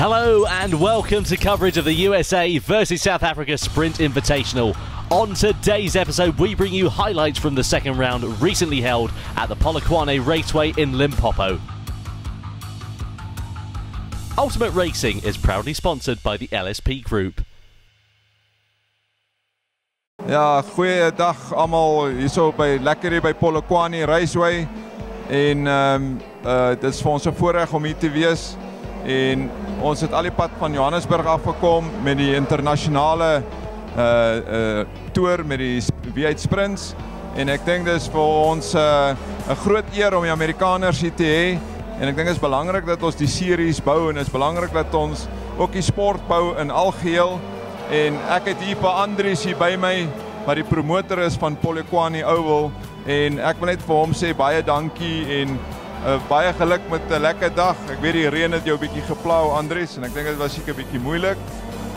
Hello and welcome to coverage of the USA versus South Africa Sprint Invitational. On today's episode, we bring you highlights from the second round recently held at the Polokwane Raceway in Limpopo. Ultimate Racing is proudly sponsored by the LSP Group. Ja, goeiedag allemaal hierso lekker hier by Polokwane Raceway. En dit is vir ons 'n voorreg om hier te wees. En ons het al die pad van Johannesburg afgekom met die internasionale toer met die V8 Sprints. En ek dink dis vir ons 'n groot eer om die Amerikaners hier te hê. En ek dink dit is belangrik dat ons die series bou en dit is belangrik dat ons ook die sport bou in algeheel. En ek het hier vir Andries hier by my wat die promotor is van Polokwane Oval. En ek wil net vir hom sê baie dankie en baie geluk met 'n lekker dag. Ek weet die reën het jou 'n bietjie geplou, Andries, en ek dink dit was seker 'n bietjie moeilik.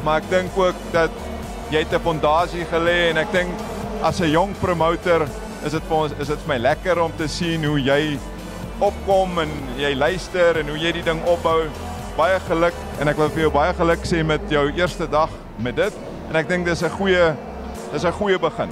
Maar ek dink ook dat jy het 'n fondasie gelê en ek dink as 'n jong promotor is dit vir my lekker om te sien hoe jy opkom en jy luister en hoe jy die ding opbou. Baie geluk en ek wil vir jou baie geluk sê met jou eerste dag met dit. En ek dink dis 'n goeie begin.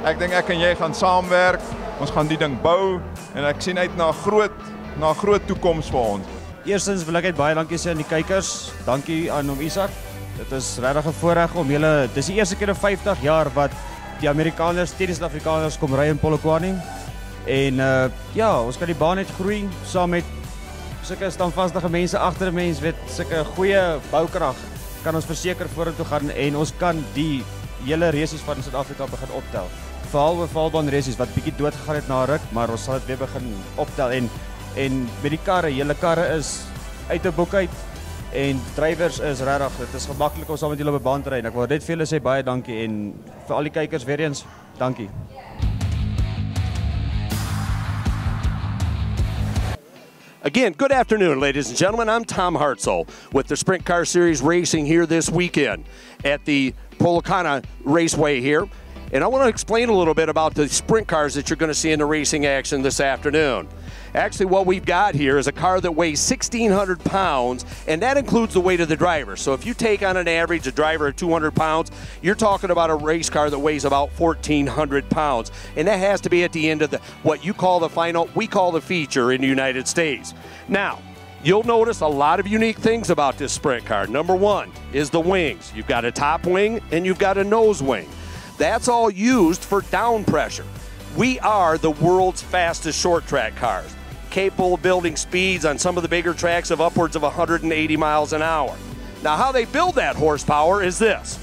Ek dink ek en jy gaan saamwerk. Ons gaan die ding bou en ek sien uit na 'n groot toekoms vir ons. Eerstens wil ek baie dankie sê aan die kykers. Dankie aan hom Isak. Dit is regtig 'n voorreg om julle, dis die eerste keer in 50 jaar wat die Amerikaners teen die Suid-Afrikaners kom ry in Polokwane. En ja, ons kan die baan net groei saam met sulke standvastige mense agter 'n mens, weet, sulke goeie boukrag kan ons verseker vorentoe gaan en ons kan die hele resies van Suid-Afrika begin optel. Veral valbaan resies wat bietjie dood gegaan het na ruk, maar ons sal dit weer begin optel en met die karre, julle karre is uit 'n boek uit en drywers is regtig, dit is gemaklik om saam met julle op 'n baan te ry. Ek wil net vir julle sê baie dankie en vir al die kykers weer eens dankie. Again, good afternoon, ladies and gentlemen. I'm Tom Hartzell with the Sprint Car Series racing here this weekend at the Polokwane Raceway here. And I want to explain a little bit about the sprint cars that you're going to see in the racing action this afternoon. Actually, what we've got here is a car that weighs 1,600 pounds, and that includes the weight of the driver. So if you take on an average a driver of 200 pounds, you're talking about a race car that weighs about 1,400 pounds. And that has to be at the end of what you call the final, we call the feature in the United States. Now, you'll notice a lot of unique things about this sprint car. Number one is the wings. You've got a top wing and you've got a nose wing. That's all used for down pressure. We are the world's fastest short track cars, capable of building speeds on some of the bigger tracks of upwards of 180 miles an hour. Now, how they build that horsepower is this.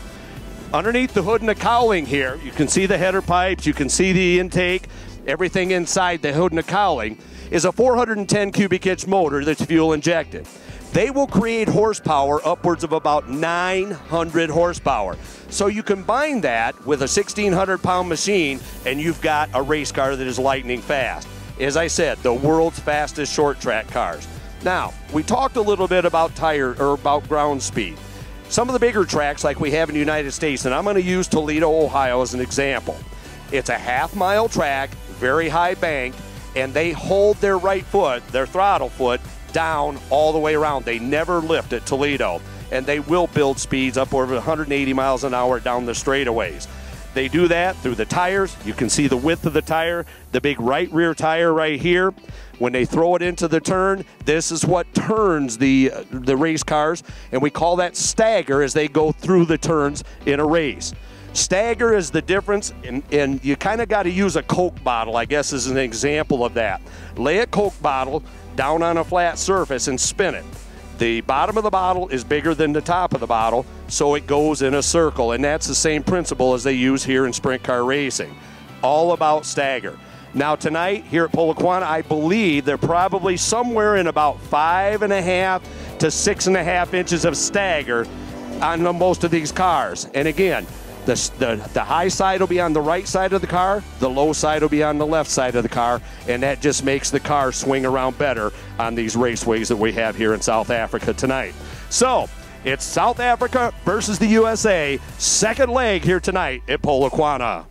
Underneath the hood and the cowling here, you can see the header pipes, you can see the intake, everything inside the hood and the cowling is a 410 cubic inch motor that's fuel injected. They will create horsepower upwards of about 900 horsepower. So you combine that with a 1,600 pound machine and you've got a race car that is lightning fast. As I said, the world's fastest short track cars. Now, we talked a little bit about about ground speed. Some of the bigger tracks like we have in the United States, and I'm going to use Toledo, Ohio as an example. It's a half-mile track, very high banked, and they hold their right foot, their throttle foot, down all the way around. They never lift at Toledo, and they will build speeds up over 180 miles an hour down the straightaways. They do that through the tires. You can see the width of the tire, the big right rear tire right here. When they throw it into the turn, this is what turns the race cars, and we call that stagger as they go through the turns in a race. Stagger is the difference, and you kind of got to use a Coke bottle, I guess, as an example of that. Lay a Coke bottle down on a flat surface and spin it. The bottom of the bottle is bigger than the top of the bottle, so it goes in a circle, and that's the same principle as they use here in sprint car racing. All about stagger. Now tonight, here at Polokwane, I believe they're probably somewhere in about 5.5 to 6.5 inches of stagger on most of these cars. And again, the high side will be on the right side of the car, the low side will be on the left side of the car, and that just makes the car swing around better on these raceways that we have here in South Africa tonight. So, it's South Africa versus the USA, second leg here tonight at Polokwane.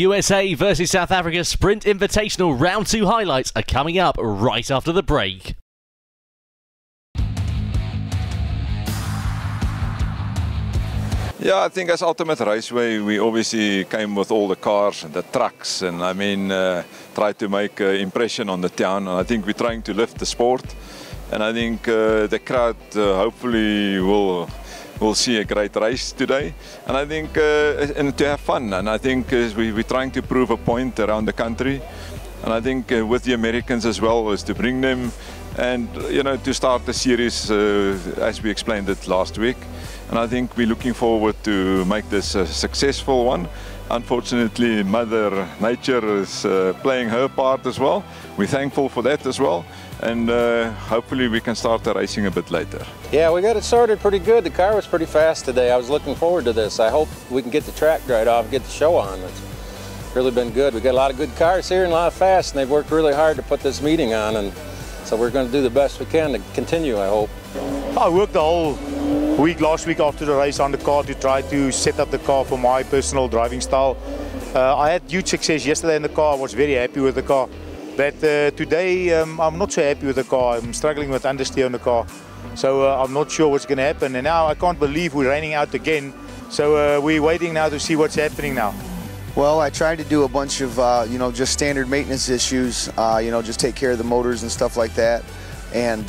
USA versus South Africa Sprint Invitational Round 2 highlights are coming up right after the break. Yeah, I think as Ultimate Raceway, we obviously came with all the cars and the trucks, and I mean, tried to make an impression on the town. And I think we're trying to lift the sport, and I think the crowd hopefully will see a great race today. And I think and to have fun. And I think we're trying to prove a point around the country. And I think with the Americans as well, is to bring them and to start the series as we explained it last week. And I think we're looking forward to make this a successful one. Unfortunately, Mother Nature is playing her part as well. We're thankful for that as well. And hopefully we can start the racing a bit later. Yeah, we got it started pretty good. The car was pretty fast today. I was looking forward to this. I hope we can get the track right off and get the show on. It's really been good. We got a lot of good cars here and a lot of fast, and they've worked really hard to put this meeting on. And so we're going to do the best we can to continue, I hope. I worked the whole week last week after the race on the car to try to set up the car for my personal driving style. I had huge success yesterday in the car. I was very happy with the car. But today I'm not so happy with the car. I'm struggling with understeer in the car. So I'm not sure what's going to happen. And now I can't believe we're raining out again. So we're waiting now to see what's happening now. Well, I tried to do a bunch of, just standard maintenance issues, just take care of the motors and stuff like that. And,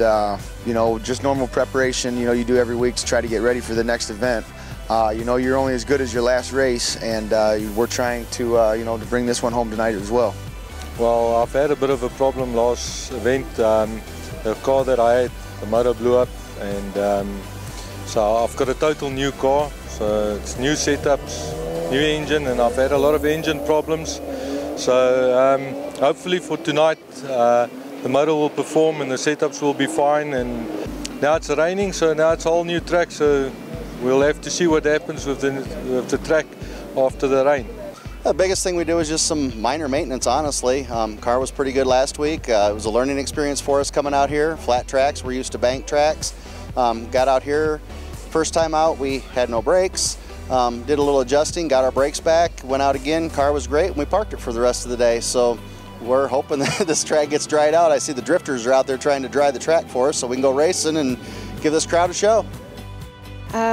just normal preparation, you do every week to try to get ready for the next event. You're only as good as your last race, and we're trying to, to bring this one home tonight as well. Well, I've had a bit of a problem last event. The car that I had, the motor blew up, and so I've got a total new car. So it's new setups, new engine, and I've had a lot of engine problems. So hopefully for tonight the motor will perform and the setups will be fine. And now it's raining, so now it's a whole new track. So we'll have to see what happens with the track after the rain. The biggest thing we do is just some minor maintenance, honestly. Car was pretty good last week. It was a learning experience for us coming out here. Flat tracks, we're used to bank tracks. Got out here, first time out we had no brakes. Did a little adjusting, got our brakes back, went out again, car was great, and we parked it for the rest of the day. So we're hoping that this track gets dried out. I see the drifters are out there trying to dry the track for us so we can go racing and give this crowd a show.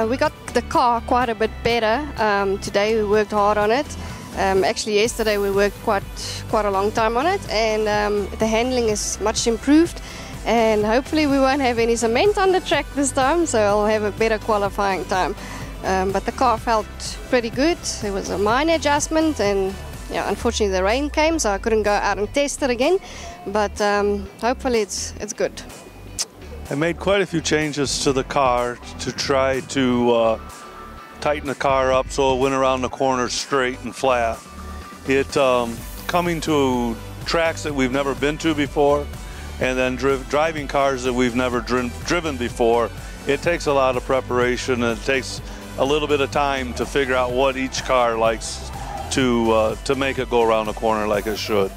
We got the car quite a bit better. Today we worked hard on it. Actually yesterday we worked quite a long time on it, and the handling is much improved, and hopefully we won't have any cement on the track this time, so I'll have a better qualifying time. But the car felt pretty good. It was a minor adjustment, and yeah, unfortunately the rain came, so I couldn't go out and test it again, but hopefully it's good. I made quite a few changes to the car to try to tighten the car up so it went around the corner straight and flat. It coming to tracks that we've never been to before, and then driving cars that we've never driven before, it takes a lot of preparation, and it takes a little bit of time to figure out what each car likes to make it go around the corner like it should.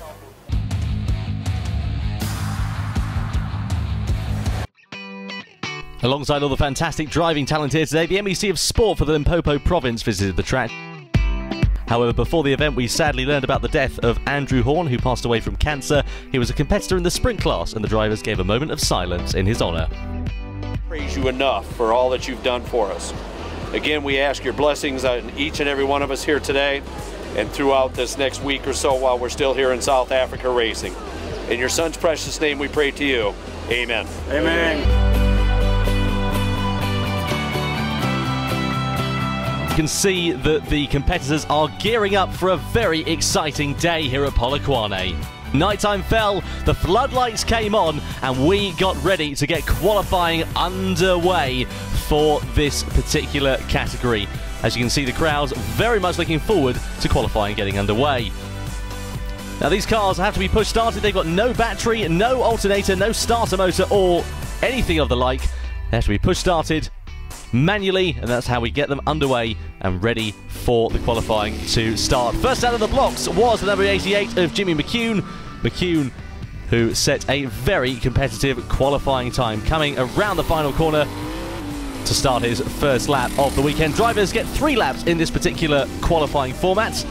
Alongside all the fantastic driving talent here today, the MEC of Sport for the Limpopo province visited the track. However, before the event, we sadly learned about the death of Andrew Horn, who passed away from cancer. He was a competitor in the sprint class, and the drivers gave a moment of silence in his honour. Praise you enough for all that you've done for us. Again, we ask your blessings on each and every one of us here today and throughout this next week or so while we're still here in South Africa racing. In your son's precious name we pray to you. Amen. Amen. You can see that the competitors are gearing up for a very exciting day here at Polokwane. Nighttime fell, the floodlights came on, and we got ready to get qualifying underway for this particular category. As you can see, the crowd's very much looking forward to qualifying getting underway. Now, these cars have to be push started. They've got no battery, no alternator, no starter motor, or anything of the like. They have to be push started manually, and that's how we get them underway and ready for the qualifying to start. First out of the blocks was the number 88 of Jimmy McCune. McCune, who set a very competitive qualifying time, coming around the final corner to start his first lap of the weekend. Drivers get 3 laps in this particular qualifying format.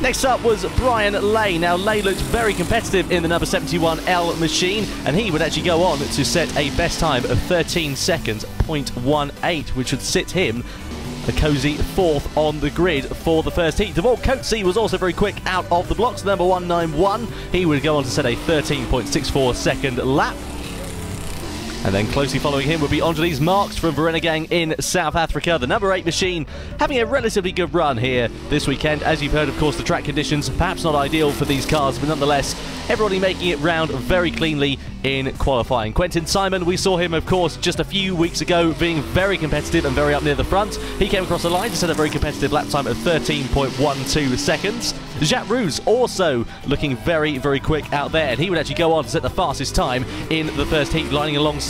Next up was Brian Lay. Now, Lay looked very competitive in the number 71L machine, and he would actually go on to set a best time of 13 seconds, 0.18, which would sit him a cosy 4th on the grid for the first heat. Devor Coetzee was also very quick out of the blocks, number 191. He would go on to set a 13.64 second lap. And then closely following him would be Andries Marks from Vereniging in South Africa. The number 8 machine having a relatively good run here this weekend. As you've heard, of course, the track conditions perhaps not ideal for these cars, but nonetheless, everybody making it round very cleanly in qualifying. Quentin Simon, we saw him, of course, just a few weeks ago being very competitive and very up near the front. He came across the line to set a very competitive lap time of 13.12 seconds. Jacques Roux also looking very, very quick out there, and he would actually go on to set the fastest time in the first heat, lining alongside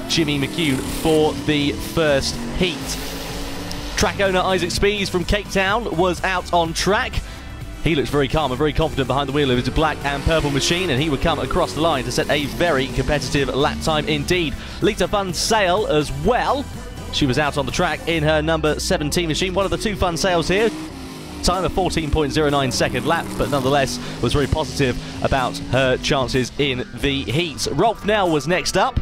Jimmy McCune for the first heat. Track owner Isaac Spies from Cape Town was out on track. He looks very calm and very confident behind the wheel of his black and purple machine, and he would come across the line to set a very competitive lap time indeed. Lita Van Sale as well. She was out on the track in her number 17 machine, one of the 2 Van Sales here. Time of 14.09 second lap, but nonetheless was very positive about her chances in the heat. Rolf Nell was next up,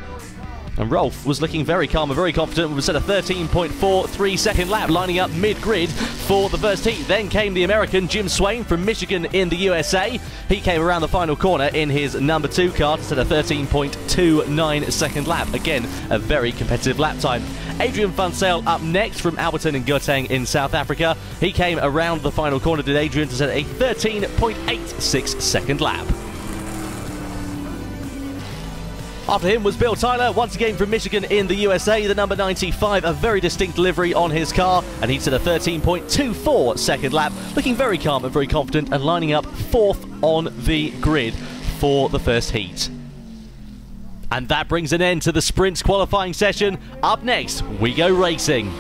and Rolf was looking very calm and very confident. We set a 13.43 second lap, lining up mid-grid for the first heat. Then came the American Jim Swain from Michigan in the USA. He came around the final corner in his number 2 car to set a 13.29 second lap. Again, a very competitive lap time. Adrian Van Sale up next from Alberton and Gauteng in South Africa. He came around the final corner, did Adrian, to set a 13.86 second lap. After him was Bill Tyler, once again from Michigan in the USA, the number 95, a very distinct delivery on his car, and he set a 13.24 second lap, looking very calm and very confident and lining up 4th on the grid for the first heat. And that brings an end to the sprint qualifying session. Up next, we go racing.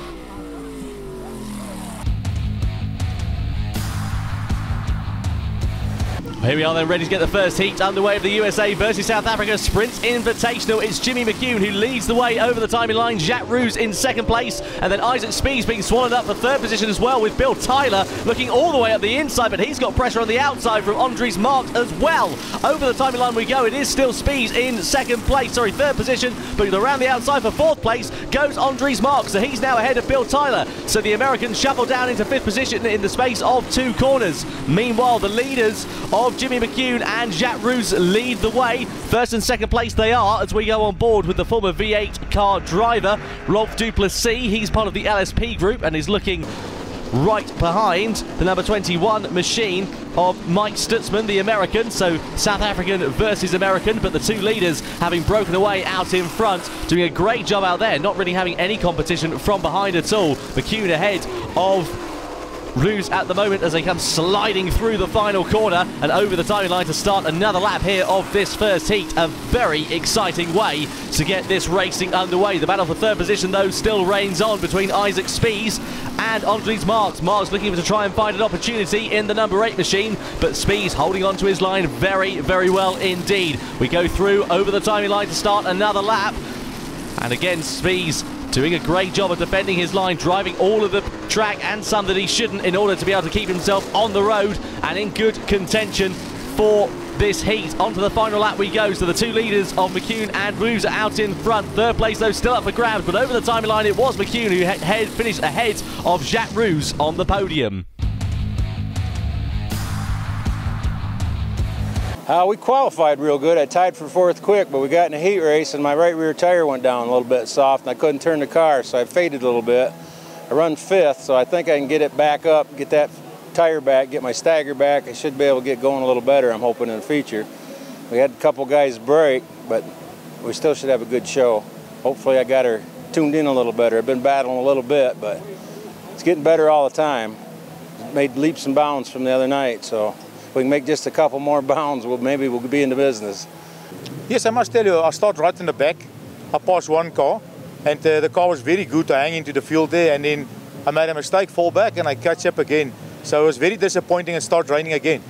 Here we are then, ready to get the first heat underway of the USA versus South Africa Sprint Invitational. It's Jimmy McCune who leads the way over the timing line. Jacques Roux in second place, and then Isaac Spies being swallowed up for 3rd position as well, with Bill Tyler looking all the way up the inside, but he's got pressure on the outside from Andries Marks as well. Over the timing line we go. It is still Spies in 3rd position, but around the outside for 4th place goes Andries Marks, so he's now ahead of Bill Tyler. So the Americans shuffle down into 5th position in the space of 2 corners. Meanwhile, the leaders of Jimmy McCune and Jacques Roux lead the way. 1st and 2nd place they are as we go on board with the former V8 car driver, Rolf Duplessis. He's part of the LSP group and is looking right behind the number 21 machine of Mike Stutzman, the American. So South African versus American, but the 2 leaders having broken away out in front, doing a great job out there, not really having any competition from behind at all. McCune ahead of Roux at the moment as they come sliding through the final corner and over the timing line to start another lap here of this first heat. A very exciting way to get this racing underway. The battle for 3rd position, though, still reigns on between Isaac Spies and Andries Marks. Marks looking to try and find an opportunity in the number 8 machine, but Spies holding on to his line very, very well indeed. We go through over the timing line to start another lap, and again Spies doing a great job of defending his line, driving all of the track and some that he shouldn't in order to be able to keep himself on the road and in good contention for this heat. Onto the final lap we go. So the 2 leaders of McCune and Roux are out in front. 3rd place, though, still up for grabs, but over the timing line it was McCune who finished ahead of Jacques Roux on the podium. We qualified real good. I tied for 4th quick, but we got in a heat race and my right rear tire went down a little bit soft and I couldn't turn the car, so I faded a little bit. I run 5th, so I think I can get it back up, get that tire back, get my stagger back. I should be able to get going a little better, I'm hoping, in the feature. We had a couple guys break, but we still should have a good show. Hopefully I got her tuned in a little better. I've been battling a little bit, but it's getting better all the time. Made leaps and bounds from the other night, so if we can make just a couple more bounds, maybe we'll be in the business. Yes, I must tell you, I started right in the back. I passed 1 car, and the car was very good to hang into the field there, and then I made a mistake, fall back, and I catch up again. So it was very disappointing and start raining again.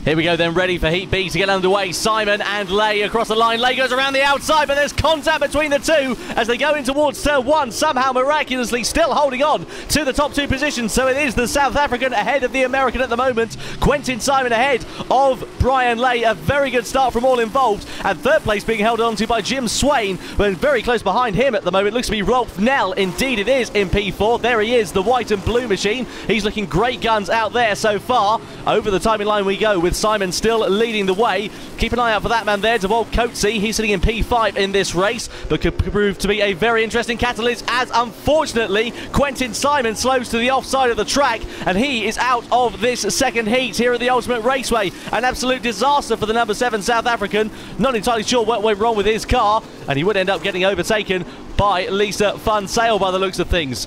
Here we go then, ready for Heat B to get underway. Simon and Lay across the line. Lay goes around the outside, but there's contact between the two as they go in towards turn one, somehow miraculously still holding on to the top two positions. So it is the South African ahead of the American at the moment. Quentin Simon ahead of Brian Lay. A very good start from all involved. And third place being held on to by Jim Swain, but very close behind him at the moment looks to be Rolf Nell. Indeed it is in P4. There he is, the white and blue machine. He's looking great guns out there so far. Over the timing line we go with Simon still leading the way. Keep an eye out for that man there, Devolve Coetzee. He's sitting in P5 in this race, but could prove to be a very interesting catalyst as unfortunately Quentin Simon slows to the offside of the track and he is out of this second heat here at the Ultimate Raceway. An absolute disaster for the number 7 South African. Not entirely sure what went wrong with his car, and he would end up getting overtaken by Lisa Fun Sale by the looks of things.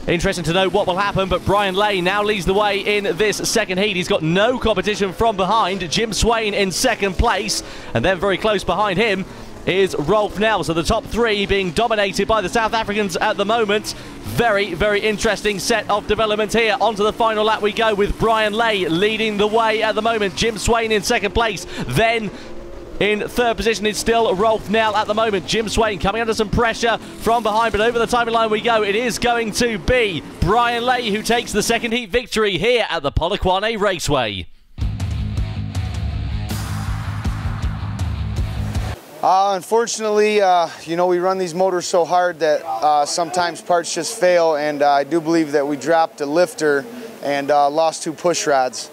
Interesting to know what will happen, but Brian Lay now leads the way in this second heat. He's got no competition from behind. Jim Swain in second place, and then very close behind him is Rolf Nell. So the top three being dominated by the South Africans at the moment. Very, very interesting set of developments here. Onto the final lap we go with Brian Lay leading the way at the moment. Jim Swain in second place. Then in third position is still Rolf Nell at the moment. Jim Swain coming under some pressure from behind, but over the timing line we go. It is going to be Brian Lay who takes the second heat victory here at the Polokwane Raceway. Unfortunately, you know, we run these motors so hard that sometimes parts just fail, and I do believe that we dropped a lifter and lost 2 push rods.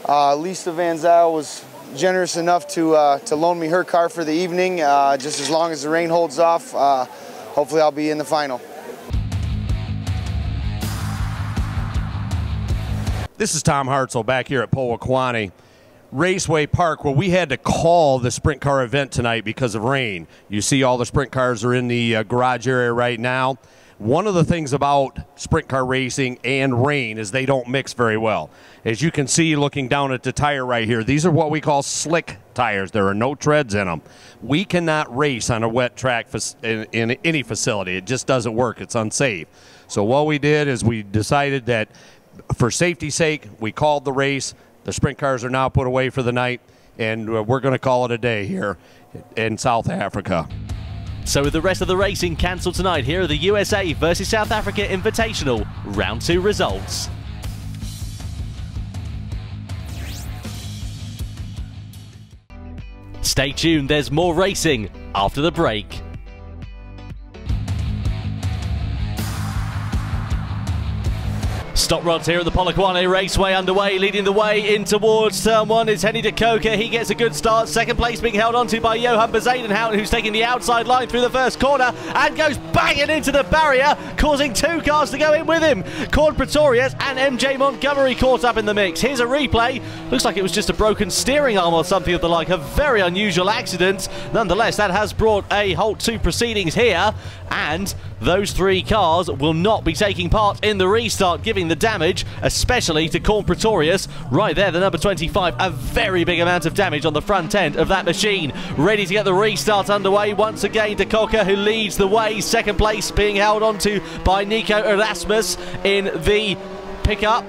Lisa Van Zyl was generous enough to loan me her car for the evening, just as long as the rain holds off. Hopefully I'll be in the final. This is Tom Hartzell back here at Polokwane Raceway Park, where we had to call the sprint car event tonight because of rain. You see all the sprint cars are in the garage area right now. One of the things about sprint car racing and rain is they don't mix very well. As you can see looking down at the tire right here, these are what we call slick tires. There are no treads in them. We cannot race on a wet track in any facility. It just doesn't work. It's unsafe. So what we did is we decided that for safety's sake, we called the race. The sprint cars are now put away for the night, and we're going to call it a day here in South Africa. So with the rest of the racing cancelled tonight, here are the USA versus South Africa Invitational Round 2 results. Stay tuned, there's more racing after the break. Stop rods here at the Polokwane Raceway underway, leading the way in towards turn 1 is Henny de Koker. He gets a good start. Second place being held onto by Johan Bezadenhout, who's taking the outside line through the first corner and goes banging into the barrier, causing 2 cars to go in with him. Cord Pretorius and MJ Montgomery caught up in the mix. Here's a replay. Looks like it was just a broken steering arm or something of the like. A very unusual accident. Nonetheless, that has brought a halt to proceedings here, and those 3 cars will not be taking part in the restart, giving the damage, especially to Corn Pretorius. Right there, the number 25, a very big amount of damage on the front end of that machine. Ready to get the restart underway once again. De Koker, who leads the way. Second place being held onto by Nico Erasmus in the pickup.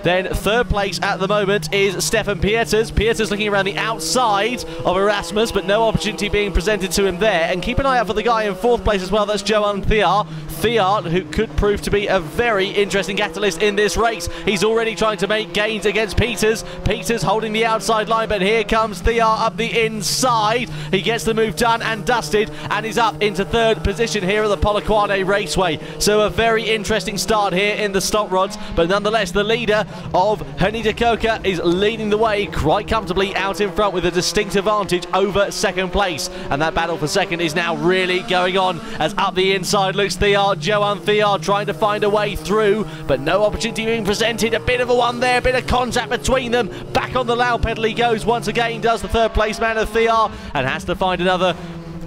Then third place at the moment is Stefan Pieters. Pieters looking around the outside of Erasmus, but no opportunity being presented to him there. And keep an eye out for the guy in fourth place as well. That's Johan Theart. Theart, who could prove to be a very interesting catalyst in this race. He's already trying to make gains against Peters. Peters holding the outside line, but here comes Theart up the inside. He gets the move done and dusted, and is up into third position here at the Polokwane Raceway. So a very interesting start here in the stock rods, but nonetheless the leader of Henny de Koker is leading the way quite comfortably out in front with a distinct advantage over second place. And that battle for second is now really going on as up the inside looks Theart. Johan Theart trying to find a way through, but no opportunity being presented. A bit of a one there, a bit of contact between them. Back on the loud pedal he goes once again, does the third place man of Theart, and has to find another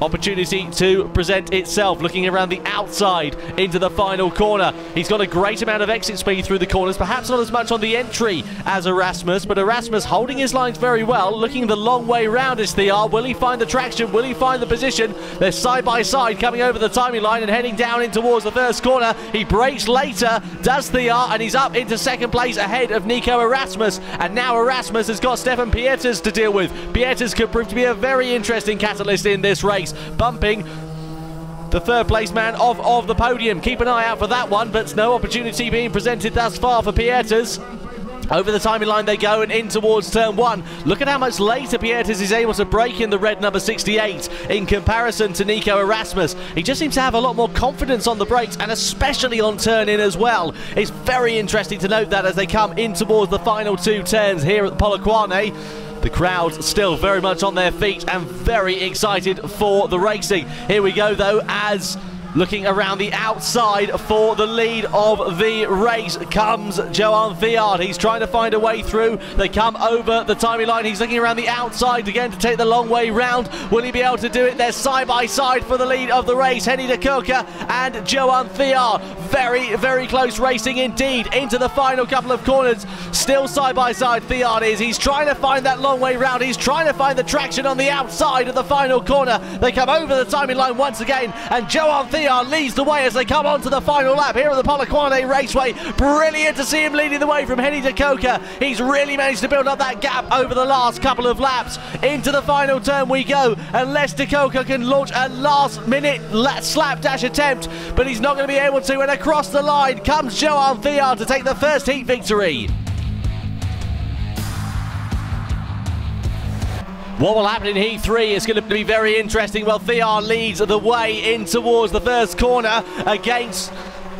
opportunity to present itself, looking around the outside into the final corner. He's got a great amount of exit speed through the corners, perhaps not as much on the entry as Erasmus, but Erasmus holding his lines very well, looking the long way round is Thear. Will he find the traction? Will he find the position? They're side by side coming over the timing line and heading down in towards the first corner. He brakes later, does Thear, and he's up into second place ahead of Nico Erasmus, and now Erasmus has got Stefan Pieters to deal with. Pieters could prove to be a very interesting catalyst in this race, bumping the third place man off the podium. Keep an eye out for that one, but no opportunity being presented thus far for Pieters. Over the timing line they go and in towards turn one. Look at how much later Pieters is able to break in the red number 68 in comparison to Nico Erasmus. He just seems to have a lot more confidence on the brakes, and especially on turn in as well. It's very interesting to note that as they come in towards the final two turns here at the Polokwane. The crowd still very much on their feet and very excited for the racing. Here we go though, as looking around the outside for the lead of the race comes Johan Theard. He's trying to find a way through. They come over the timing line. He's looking around the outside again to take the long way round. Will he be able to do it? They're side by side for the lead of the race. Henny de Koker and Johan Theard. Very, very close racing indeed into the final couple of corners. Still side by side Theard is. He's trying to find that long way round. He's trying to find the traction on the outside of the final corner. They come over the timing line once again, and Johan Theard leads the way as they come on to the final lap here at the Polokwane Raceway. Brilliant to see him leading the way from Henny de Koker. He's really managed to build up that gap over the last couple of laps. Into the final turn we go, unless de Koker can launch a last-minute slapdash attempt, but he's not going to be able to, and across the line comes Johan Theard to take the first heat victory. What will happen in Heat 3 is going to be very interesting. Well, Theard leads the way in towards the first corner against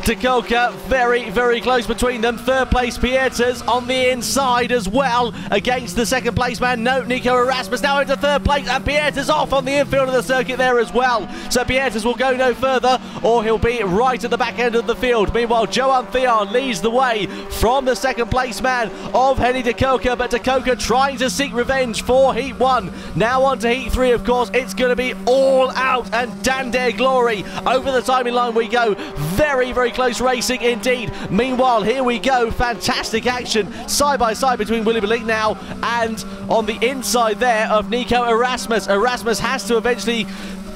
de Koker. Very, very close between them. Third place Pieters on the inside as well against the second place man. No, Nico Erasmus now into third place, and Pieters off on the infield of the circuit there as well. So Pieters will go no further, or he'll be right at the back end of the field. Meanwhile, Johan Theard leads the way from the second place man of Henny de Koker, but de Koker trying to seek revenge for Heat 1. Now on to Heat 3, of course. It's going to be all out and Dande glory. Over the timing line we go. Very, very close racing indeed. Meanwhile, here we go. Fantastic action side by side between Willie Malik now and on the inside there of Nico Erasmus. Erasmus has to eventually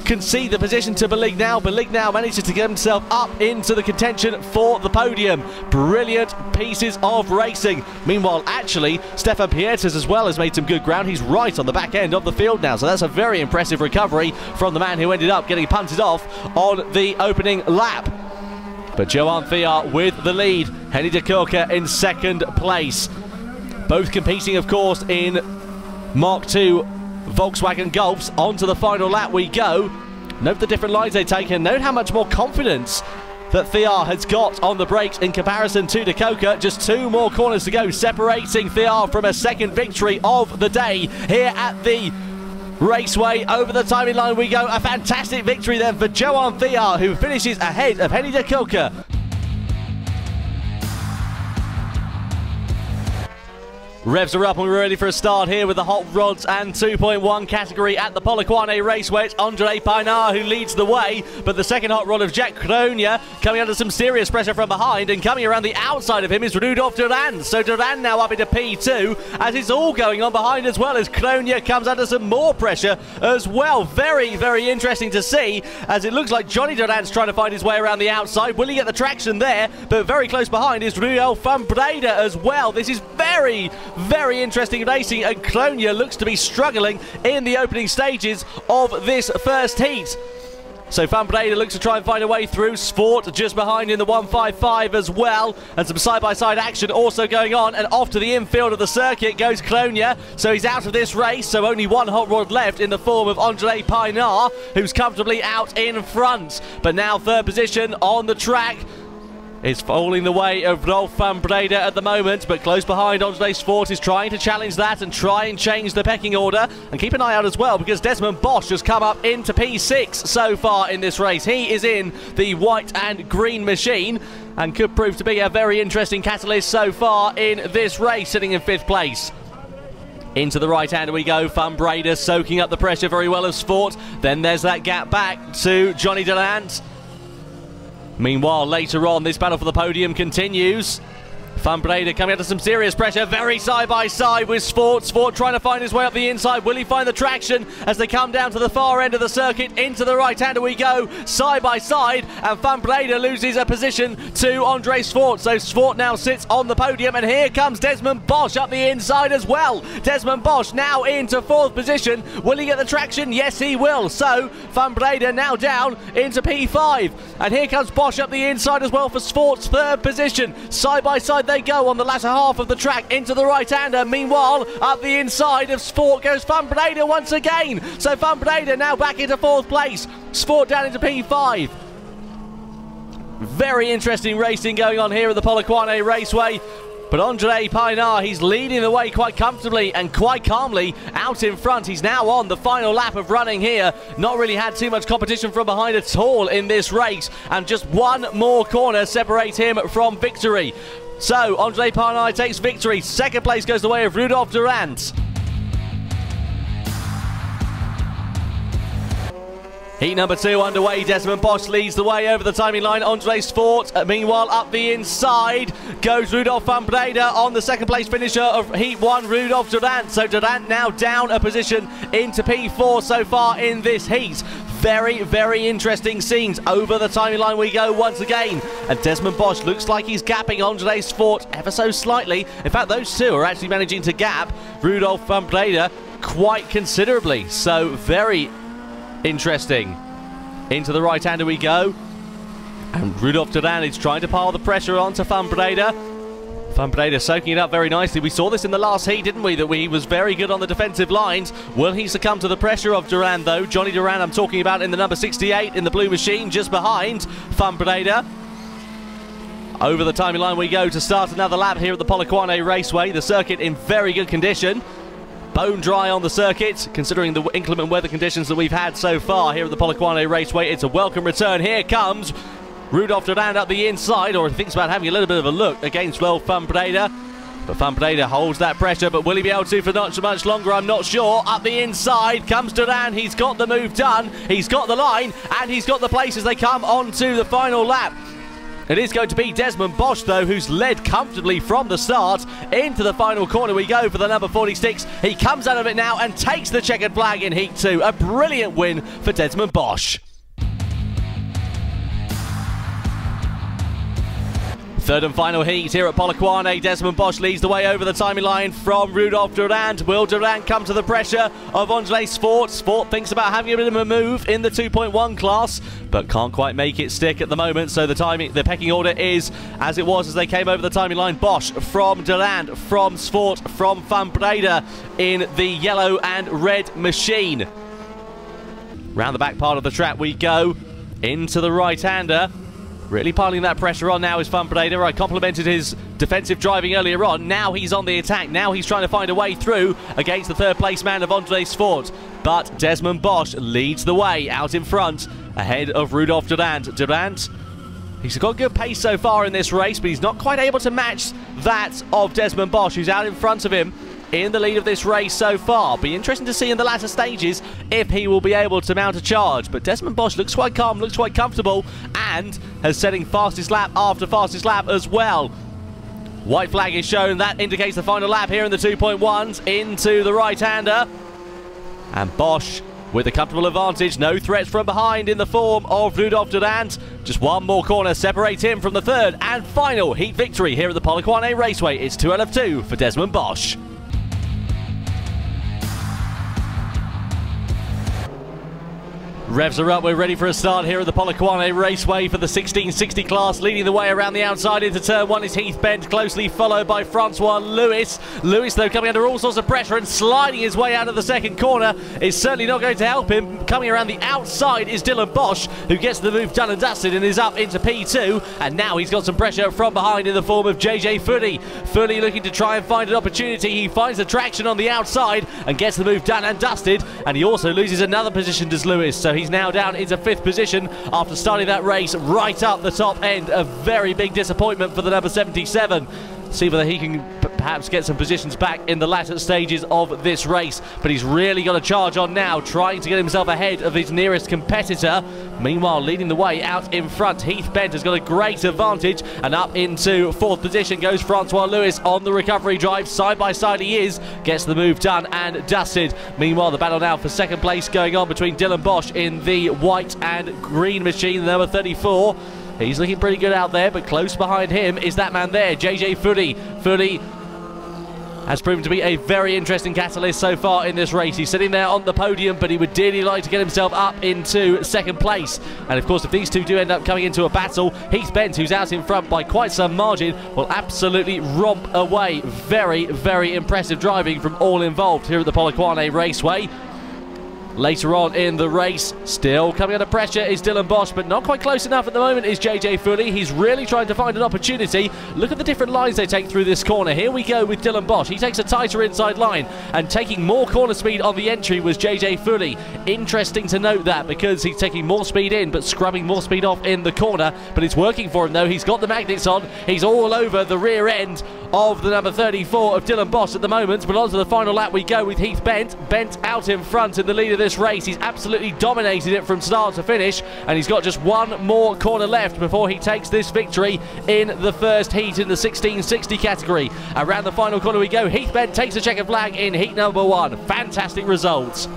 concede the position to Malik now. Malik now manages to get himself up into the contention for the podium. Brilliant pieces of racing. Meanwhile, actually, Stefan Pieters as well has made some good ground. He's right on the back end of the field now, so that's a very impressive recovery from the man who ended up getting punted off on the opening lap. But Johan Theard with the lead. Henny de Koker in second place. Both competing, of course, in Mark II Volkswagen Golfs. On to the final lap we go. Note the different lines they take, and note how much more confidence that Theard has got on the brakes in comparison to de Koker. Just two more corners to go, separating Theard from a second victory of the day here at the Raceway. Over the timing line we go. A fantastic victory then for Johan Theard, who finishes ahead of Henny de Koker. Revs are up and we're ready for a start here with the Hot Rods and 2.1 category at the Polokwane Raceway. It's Andre Painar who leads the way, but the second hot rod of Jack Kronia coming under some serious pressure from behind, and coming around the outside of him is Rudolf Duran. So Duran now up into P2 as it's all going on behind as well, as Kronia comes under some more pressure as well. Very, very interesting to see, as it looks like Johnny Duran's trying to find his way around the outside. Will he get the traction there? But very close behind is Rudolf van Breda as well. This is very, very interesting racing, and Kronia looks to be struggling in the opening stages of this first heat. So Van Breda looks to try and find a way through. Svort just behind in the 155 as well, and some side-by-side action also going on, and off to the infield of the circuit goes Kronia. So he's out of this race, so only one hot rod left in the form of Andre Painar, who's comfortably out in front. But now third position on the track is falling the way of Rolf van Breda at the moment, but close behind Andre Svort is trying to challenge that and try and change the pecking order. And keep an eye out as well, because Desmond Bosch has come up into P6 so far in this race. He is in the white and green machine and could prove to be a very interesting catalyst so far in this race, sitting in fifth place. Into the right-hander we go. Van Breda soaking up the pressure very well of Svort. Then there's that gap back to Johnny Durant. Meanwhile, later on, this battle for the podium continues. Van Breda coming under some serious pressure, very side by side with Svort. Svort trying to find his way up the inside. Will he find the traction as they come down to the far end of the circuit? Into the right-hander we go, side by side, and Van Breda loses a position to Andre Svort. So Svort now sits on the podium, and here comes Desmond Bosch up the inside as well. Desmond Bosch now into 4th position. Will he get the traction? Yes, he will. So Van Breda now down into P5, and here comes Bosch up the inside as well for Svort's 3rd position. Side by side they go on the latter half of the track into the right-hander. Meanwhile, up the inside of Svort goes Van Breda once again. So Van Breda now back into 4th place. Svort down into P5. Very interesting racing going on here at the Polokwane Raceway. But Andre Pienaar, he's leading the way quite comfortably and quite calmly out in front. He's now on the final lap of running here. Not really had too much competition from behind at all in this race. And just one more corner separates him from victory. So Andre Pienaar takes victory. 2nd place goes the way of Rudolf Durant. Heat number 2 underway. Desmond Bosch leads the way over the timing line. Andre Svort. Meanwhile, up the inside goes Rudolf van Breda on the 2nd place finisher of Heat 1, Rudolf Durant. So Durant now down a position into P4 so far in this heat. Very, very interesting scenes. Over the timing line we go once again. And Desmond Bosch looks like he's gapping Andre Svort ever so slightly. In fact, those two are actually managing to gap Rudolf van Breda quite considerably. So very interesting. Into the right-hander we go. And Rudolf Durant is trying to pile the pressure onto Van Breda. Van Breda soaking it up very nicely. We saw this in the last heat, didn't we? That he was very good on the defensive lines. Will he succumb to the pressure of Durant, though? Johnny Durant, I'm talking about, in the number 68 in the blue machine, just behind Van Breda. Over the timing line we go to start another lap here at the Polokwane Raceway. The circuit in very good condition. Bone dry on the circuit, considering the inclement weather conditions that we've had so far here at the Polokwane Raceway. It's a welcome return. Here comes Rudolf Durant up the inside, or thinks about having a little bit of a look against Van Breda. But Van Breda holds that pressure, but will he be able to for not so much longer? I'm not sure. Up the inside comes Durant. He's got the move done. He's got the line, and he's got the place as they come onto the final lap. It is going to be Desmond Bosch, though, who's led comfortably from the start. Into the final corner we go for the number 46. He comes out of it now and takes the checkered flag in Heat 2. A brilliant win for Desmond Bosch. Third and final heat here at Polokwane. Desmond Bosch leads the way over the timing line from Rudolf Durant. Will Durant come to the pressure of Andre Svort? Svort thinks about having a bit of a move in the 2.1 class, but can't quite make it stick at the moment. So the pecking order is as it was as they came over the timing line. Bosch from Durant, from Svort, from Van Breda in the yellow and red machine. Round the back part of the track we go. Into the right-hander. Really piling that pressure on now is Van Breda. I complimented his defensive driving earlier on. Now he's on the attack. Now he's trying to find a way through against the 3rd place man of Andre Svort. But Desmond Bosch leads the way out in front ahead of Rudolf Durant. Durant, he's got good pace so far in this race, but he's not quite able to match that of Desmond Bosch, who's out in front of him in the lead of this race so far. Be interesting to see in the latter stages if he will be able to mount a charge. But Desmond Bosch looks quite calm, looks quite comfortable, and has setting fastest lap after fastest lap as well. White flag is shown. That indicates the final lap here in the 2.1s into the right-hander. And Bosch with a comfortable advantage. No threats from behind in the form of Rudolf Durant. Just one more corner separates him from the 3rd and final heat victory here at the Polokwane Raceway. It's 2 out of 2 for Desmond Bosch. Revs are up, we're ready for a start here at the Polokwane Raceway for the 1660 class. Leading the way around the outside into turn 1 is Heath Bent, closely followed by Francois Lewis. Lewis, though, coming under all sorts of pressure and sliding his way out of the 2nd corner is certainly not going to help him. Coming around the outside is Dylan Bosch, who gets the move done and dusted and is up into P2. And now he's got some pressure from behind in the form of JJ Fully. Fully looking to try and find an opportunity. He finds the traction on the outside and gets the move done and dusted. And he also loses another position, does Lewis. So he's now down into 5th position after starting that race right up the top end. A very big disappointment for the number 77. See whether he can perhaps get some positions back in the latter stages of this race. But he's really got a charge on now, trying to get himself ahead of his nearest competitor. Meanwhile, leading the way out in front, Heath Bent has got a great advantage, and up into 4th position goes Francois Lewis on the recovery drive. Side by side he is, gets the move done and dusted. Meanwhile, the battle now for 2nd place going on between Dylan Bosch in the white and green machine, number 34. He's looking pretty good out there, but close behind him is that man there, JJ Footy. Footy has proven to be a very interesting catalyst so far in this race. He's sitting there on the podium, but he would dearly like to get himself up into 2nd place. And of course, if these two do end up coming into a battle, Heath Bent, who's out in front by quite some margin, will absolutely romp away. Very, very impressive driving from all involved here at the Polokwane Raceway. Later on in the race, still coming under pressure is Dylan Bosch, but not quite close enough at the moment is JJ Footy. He's really trying to find an opportunity. Look at the different lines they take through this corner. Here we go with Dylan Bosch. He takes a tighter inside line, and taking more corner speed on the entry was JJ Footy. Interesting to note that, because he's taking more speed in, but scrubbing more speed off in the corner. But it's working for him though. He's got the magnets on. He's all over the rear end of the number 34 of Dylan Bosch at the moment. But on to the final lap we go with Heath Bent. Bent out in front in the lead of this race. He's absolutely dominated it from start to finish, and he's got just one more corner left before he takes this victory in the first heat in the 1660 category. Around the final corner we go. Heath Bent takes a checkered flag in heat number 1. Fantastic results.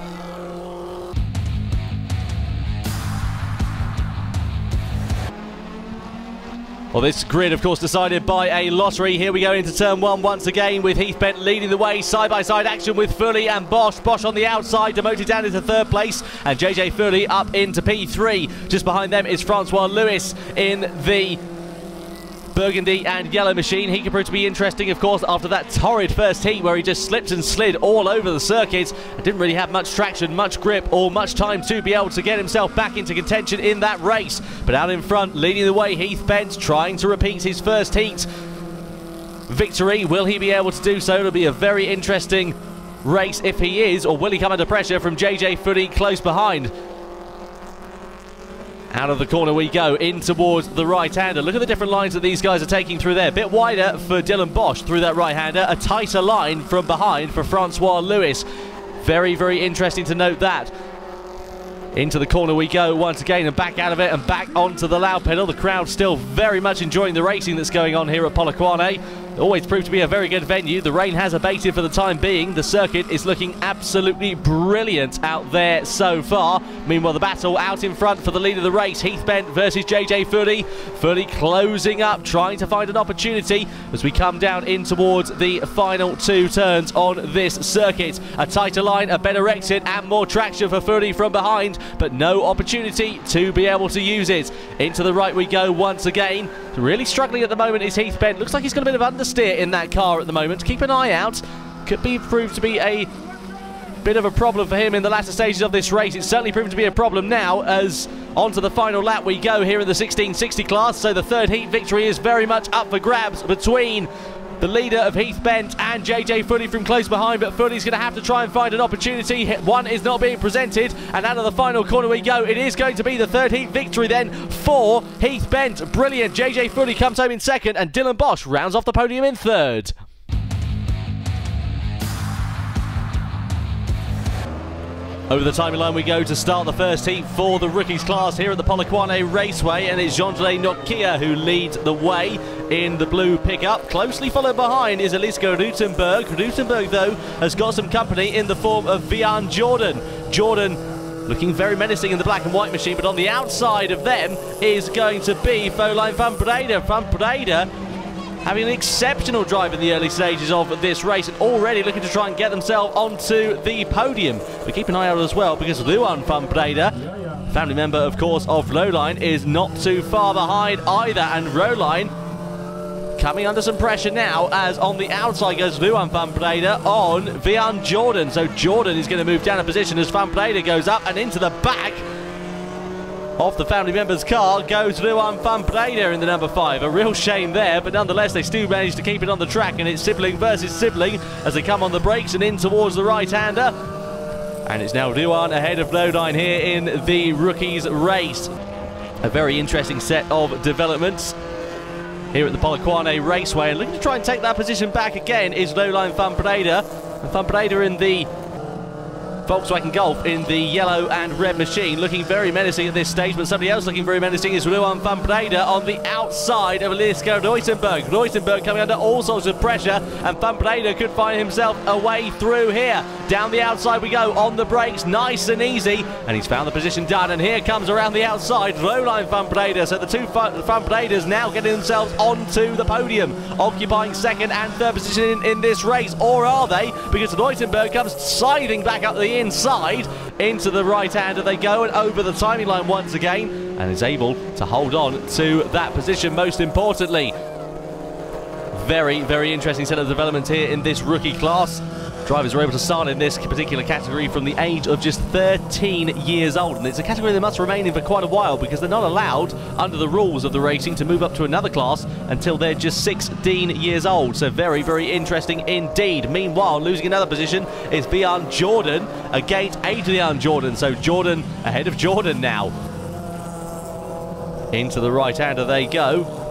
Well, this grid, of course, decided by a lottery. Here we go into turn 1 once again with Heath Bent leading the way. Side-by-side action with Footy and Bosch. Bosch on the outside, demoted down into 3rd place. And JJ Footy up into P3. Just behind them is Francois Lewis in the burgundy and yellow machine. He could prove to be interesting, of course, after that torrid first heat where he just slipped and slid all over the circuit and didn't really have much traction, much grip, or much time to be able to get himself back into contention in that race. But out in front, leading the way, Heath Bent, trying to repeat his first heat victory. Will he be able to do so? It'll be a very interesting race if he is, or will he come under pressure from JJ Footy close behind? Out of the corner we go, in towards the right-hander. Look at the different lines that these guys are taking through there. A bit wider for Dylan Bosch through that right-hander. A tighter line from behind for Francois Lewis. Very, very interesting to note that. Into the corner we go once again, and back out of it and back onto the loud pedal. The crowd still very much enjoying the racing that's going on here at Polokwane. Always proved to be a very good venue. The rain has abated for the time being. The circuit is looking absolutely brilliant out there so far. Meanwhile, the battle out in front for the lead of the race. Heath Bent versus JJ Footy. Footy closing up, trying to find an opportunity as we come down in towards the final 2 turns on this circuit. A tighter line, a better exit, and more traction for Footy from behind, but no opportunity to be able to use it. Into the right we go once again. Really struggling at the moment is Heath Bent. Looks like he's got a bit of understeer in that car at the moment. Keep an eye out. Could be proved to be a bit of a problem for him in the latter stages of this race. It's certainly proven to be a problem now, as onto the final lap we go here in the 1660 class. So the 3rd heat victory is very much up for grabs between the leader of Heath Bent and JJ Footy from close behind, but Footy's going to have to try and find an opportunity. One is not being presented, and out of the final corner we go. It is going to be the 3rd heat victory then for Heath Bent. Brilliant. JJ Footy comes home in 2nd, and Dylan Bosch rounds off the podium in 3rd. Over the timing line we go to start the first heat for the rookies class here at the Polokwane Raceway, and it's Jean-Jolé Nokia who leads the way in the blue pickup. Closely followed behind is Eliska Rutenberg. Rutenberg, though, has got some company in the form of Vian Jordan. Jordan looking very menacing in the black and white machine, but on the outside of them is going to be Foline van Breda. Van Breda having an exceptional drive in the early stages of this race, and already looking to try and get themselves onto the podium. But keep an eye out as well, because Luan van Breda, family member of course of Roline, is not too far behind either, and Roline coming under some pressure now, as on the outside goes Luan van Breda on Vian Jordan. So Jordan is going to move down a position as Van Breda goes up, and into the back of the family member's car goes Luan van Breda in the number 5. A real shame there, but nonetheless they still manage to keep it on the track, and it's sibling versus sibling as they come on the brakes and in towards the right-hander. And it's now Luan ahead of Lodine here in the rookies race. A very interesting set of developments here at the Polokwane Raceway. And looking to try and take that position back again is Lowline Van Breda. And Van Breda in the Volkswagen Golf in the yellow and red machine, looking very menacing at this stage, but somebody else looking very menacing is Ruan Van Breda on the outside of Eliska Reutenberg. Reutenberg coming under all sorts of pressure, and Van Breda could find himself a way through here. Down the outside we go, on the brakes, nice and easy, and he's found the position done, and here comes around the outside Lowline Van Breda. So the two Van Bredas now getting themselves onto the podium, occupying second and third position in this race, or are they? Because Reutenberg comes scything back up the inside into the right hander they go, and over the timing line once again, and is able to hold on to that position. Most importantly, very, very interesting set of developments here in this rookie class. Drivers are able to start in this particular category from the age of just 13 years old, and it's a category they must remain in for quite a while because they're not allowed, under the rules of the racing, to move up to another class until they're just 16 years old. So very, very interesting indeed. Meanwhile, losing another position is Vian Jordan against Adrian Jordan. So Jordan ahead of Jordan now. Into the right-hander they go.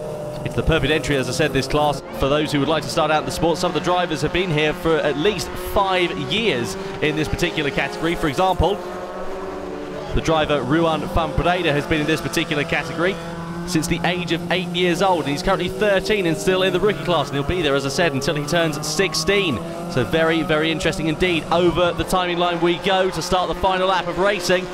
It's the perfect entry, as I said, this class for those who would like to start out in the sport. Some of the drivers have been here for at least 5 years in this particular category. For example, the driver Ruan Van Breda has been in this particular category since the age of 8 years old, and he's currently 13 and still in the rookie class, and he'll be there, as I said, until he turns 16. So very, very interesting indeed. Over the timing line we go to start the final lap of racing,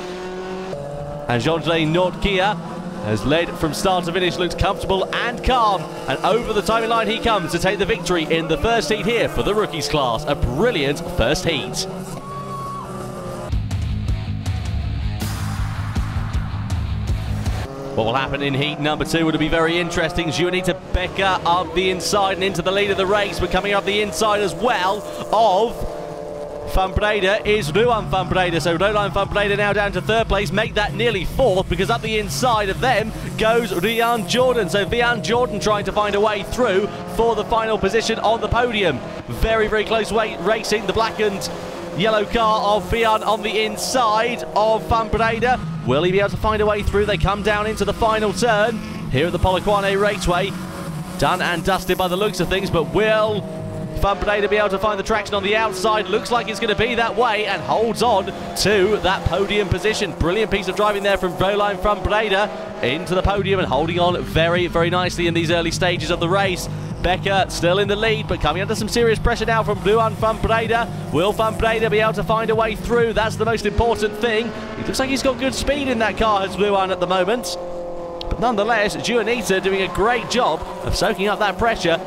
and Jean-Jacques Nordkia has led from start to finish, looks comfortable and calm, and over the timing line he comes to take the victory in the first heat here for the rookies class. A brilliant first heat. What will happen in heat number 2 would be very interesting. Juanita Becker up the inside and into the lead of the race, but coming up the inside as well of Van Breda is Ruan Van Breda. So Lowline Van Breda now down to third place, make that nearly fourth, because up the inside of them goes Vian Jordan. So Vian Jordan trying to find a way through for the final position on the podium. Very, very close racing. The black and yellow car of Vian on the inside of Van Breda. Will he be able to find a way through? They come down into the final turn here at the Polokwane Raceway. Done and dusted by the looks of things, but will Van Breda be able to find the traction on the outside? Looks like it's going to be that way, and holds on to that podium position. Brilliant piece of driving there from Lowline Van Breda into the podium, and holding on very, very nicely in these early stages of the race. Becker still in the lead, but coming under some serious pressure now from Ruan Van Breda. Will Van Breda be able to find a way through? That's the most important thing. It looks like he's got good speed in that car, has Ruan, at the moment. But nonetheless, Juanita doing a great job of soaking up that pressure,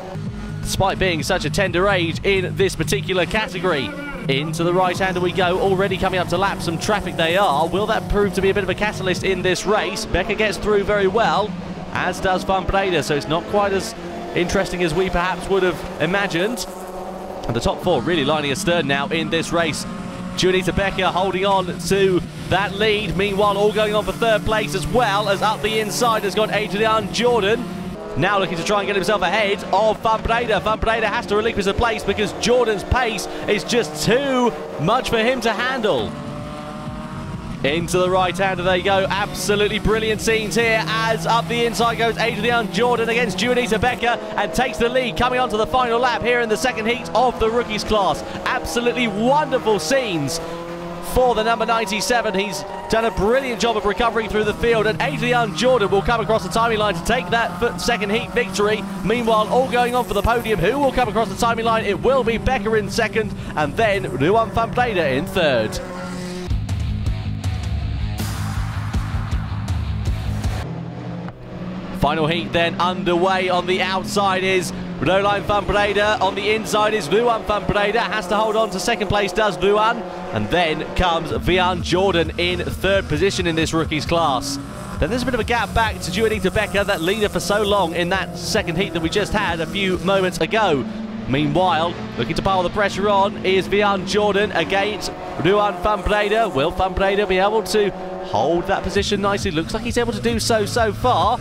despite being such a tender age in this particular category. Into the right-hander we go, already coming up to lap some traffic they are. Will that prove to be a bit of a catalyst in this race? Becker gets through very well, as does Van Breda, so it's not quite as interesting as we perhaps would have imagined. And the top 4 really lining astern now in this race. Juanita Becker holding on to that lead. Meanwhile, all going on for third place, as well as up the inside has got Adrian Jordan. Now looking to try and get himself ahead of Van Breda. Van Breda has to relinquish the place because Jordan's pace is just too much for him to handle. Into the right-hander they go. Absolutely brilliant scenes here, as up the inside goes Adrian Jordan against Juanita Becker, and takes the lead coming onto the final lap here in the second heat of the rookies class. Absolutely wonderful scenes for the number 97. He's done a brilliant job of recovering through the field, and Adrian Jordan will come across the timing line to take that second heat victory. Meanwhile, all going on for the podium. Who will come across the timing line? It will be Becker in second, and then Ruan Van Breda in third. Final heat then underway. On the outside is Lowline Van Breda. On the inside is Ruan Van Breda. Has to hold on to second place, does Ruan. And then comes Vian Jordan in third position in this rookies class. Then there's a bit of a gap back to Juanita Becker, that leader for so long in that second heat that we just had a few moments ago. Meanwhile, looking to pile the pressure on is Vian Jordan against Ruan Van Breda. Will Van Breda be able to hold that position nicely? Looks like he's able to do so far.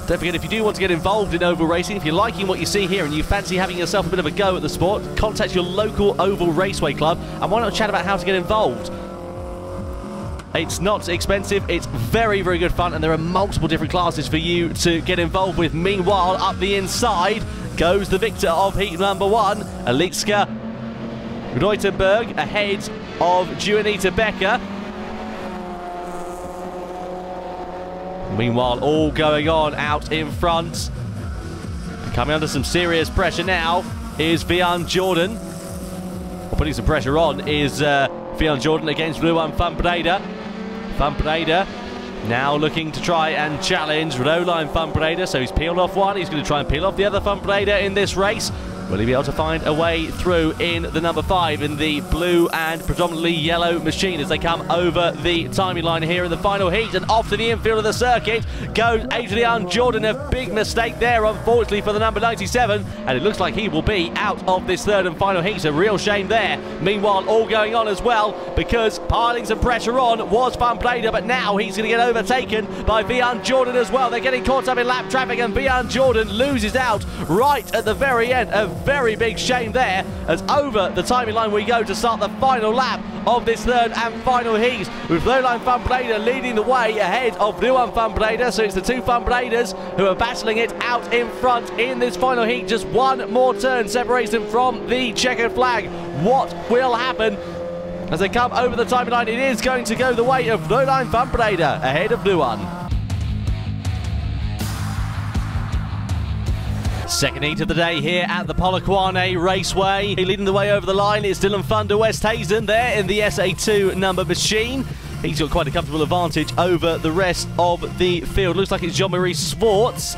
Don't forget, if you do want to get involved in oval racing, if you're liking what you see here and you fancy having yourself a bit of a go at the sport, contact your local oval raceway club, and why not chat about how to get involved. It's not expensive, it's very, very good fun, and there are multiple different classes for you to get involved with. Meanwhile, up the inside goes the victor of heat number 1, Alitska Reutenberg, ahead of Juanita Becker. Meanwhile, all going on out in front. Coming under some serious pressure now is Vian Jordan. Putting some pressure on is Vian Jordan against Ruan van Breda. Van Breda now looking to try and challenge Roland van Breda. So he's peeled off one. He's going to try and peel off the other Van Breda in this race. Will he be able to find a way through in the number 5 in the blue and predominantly yellow machine as they come over the timing line here in the final heat, and off to the infield of the circuit goes Adrian Jordan. A big mistake there, unfortunately, for the number 97, and it looks like he will be out of this third and final heat. A real shame there. Meanwhile, all going on as well, because piling some pressure on was Van Breda, but now he's going to get overtaken by Vian Jordan as well. They're getting caught up in lap traffic, and Vian Jordan loses out right at the very end. A very big shame there, as over the timing line we go to start the final lap of this third and final heat, with Roland van Breda leading the way ahead of Ruan van Breda. So it's the two Van Bredas who are battling it out in front in this final heat. Just one more turn separates them from the checkered flag. What will happen as they come over the timing line? It is going to go the way of Roland van Breda ahead of Ruan. Second heat of the day here at the Polokwane Raceway. Leading the way over the line is Dylan van der Westhuizen there in the SA2 number machine. He's got quite a comfortable advantage over the rest of the field. Looks like it's Jean-Marie Swartz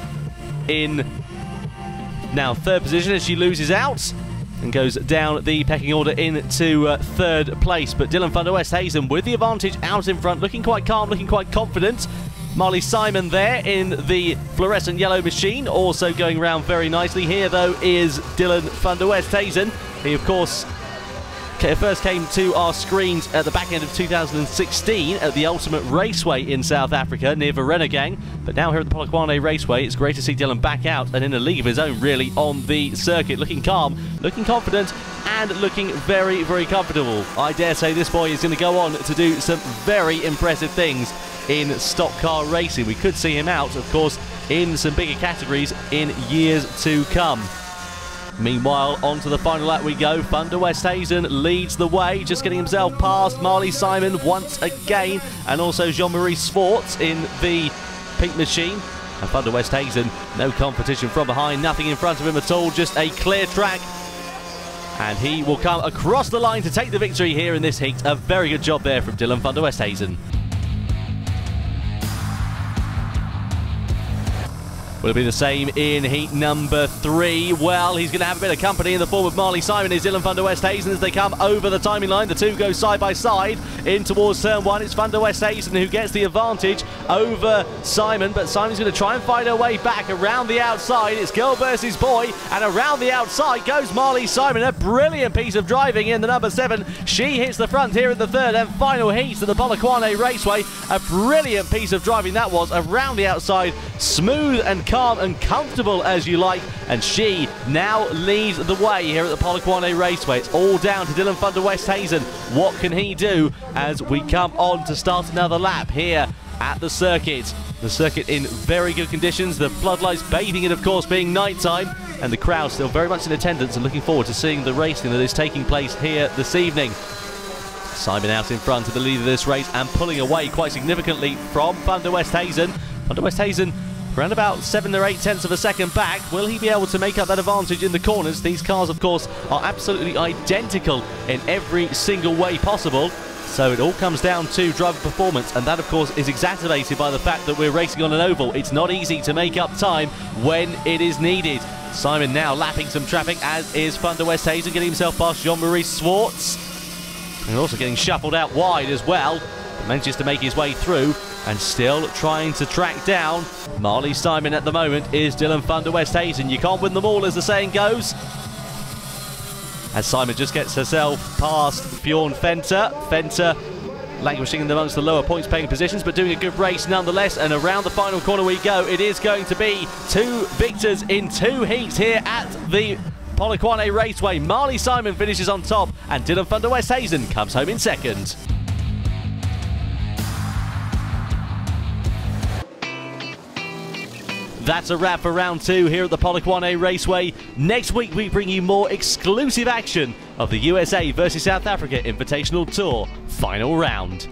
in now third position as she loses out and goes down the pecking order into third place. But Dylan van der Westhuizen with the advantage out in front, looking quite calm, looking quite confident. Marley Simon there in the fluorescent yellow machine, also going round very nicely. Here, though, is Dylan van der Westhuizen. He, of course, first came to our screens at the back end of 2016 at the Ultimate Raceway in South Africa near Vereniging. But now here at the Polokwane Raceway, it's great to see Dylan back out and in a league of his own, really, on the circuit. Looking calm, looking confident, and looking very, very comfortable. I dare say this boy is going to go on to do some very impressive things in stock car racing. We could see him out, of course, in some bigger categories in years to come. Meanwhile, on to the final lap we go. Van der Westhuizen leads the way, just getting himself past Marley Simon once again, and also Jean-Marie Swartz in the pink machine. And Van der Westhuizen, no competition from behind, nothing in front of him at all, just a clear track. And he will come across the line to take the victory here in this heat. A very good job there from Dylan van der Westhuizen. Will it be the same in heat number 3? Well, he's going to have a bit of company in the form of Marley Simon. Is Dylan van der Westhuizen as they come over the timing line. The two go side by side in towards turn 1. It's van der Westhuizen who gets the advantage over Simon, but Simon's going to try and find her way back around the outside. It's girl versus boy, and around the outside goes Marley Simon. A brilliant piece of driving in the number 7. She hits the front here in the third and final heats at the Polokwane Raceway. A brilliant piece of driving that was, around the outside, smooth and calm and comfortable as you like, and she now leads the way here at the Polokwane Raceway. It's all down to Dylan van der Westhuizen. What can he do as we come on to start another lap here at the circuit? The circuit in very good conditions, the floodlights bathing it, of course, being night time, and the crowd still very much in attendance and looking forward to seeing the racing that is taking place here this evening. Simon out in front of the lead of this race and pulling away quite significantly from van der Westhuizen. Van der Westhuizen around about 7 or 8 tenths of a second back. Will he be able to make up that advantage in the corners? These cars, of course, are absolutely identical in every single way possible. So it all comes down to driver performance, and that, of course, is exacerbated by the fact that we're racing on an oval. It's not easy to make up time when it is needed. Simon now lapping some traffic, as is van der Westhuizen, getting himself past Jean-Marie Swartz. And also getting shuffled out wide as well. But manages to make his way through, and still trying to track down Marley Simon at the moment is Dylan van der Westhuizen. You can't win them all, as the saying goes. As Simon just gets herself past Bjorn Fenter. Fenter languishing in amongst the lower points paying positions, but doing a good race nonetheless. And around the final corner we go. It is going to be 2 victors in 2 heats here at the Polokwane Raceway. Marley Simon finishes on top, and Dylan van der Westhuizen comes home in second. That's a wrap for round 2 here at the Polokwane Raceway. Next week we bring you more exclusive action of the USA versus South Africa Invitational Tour final round.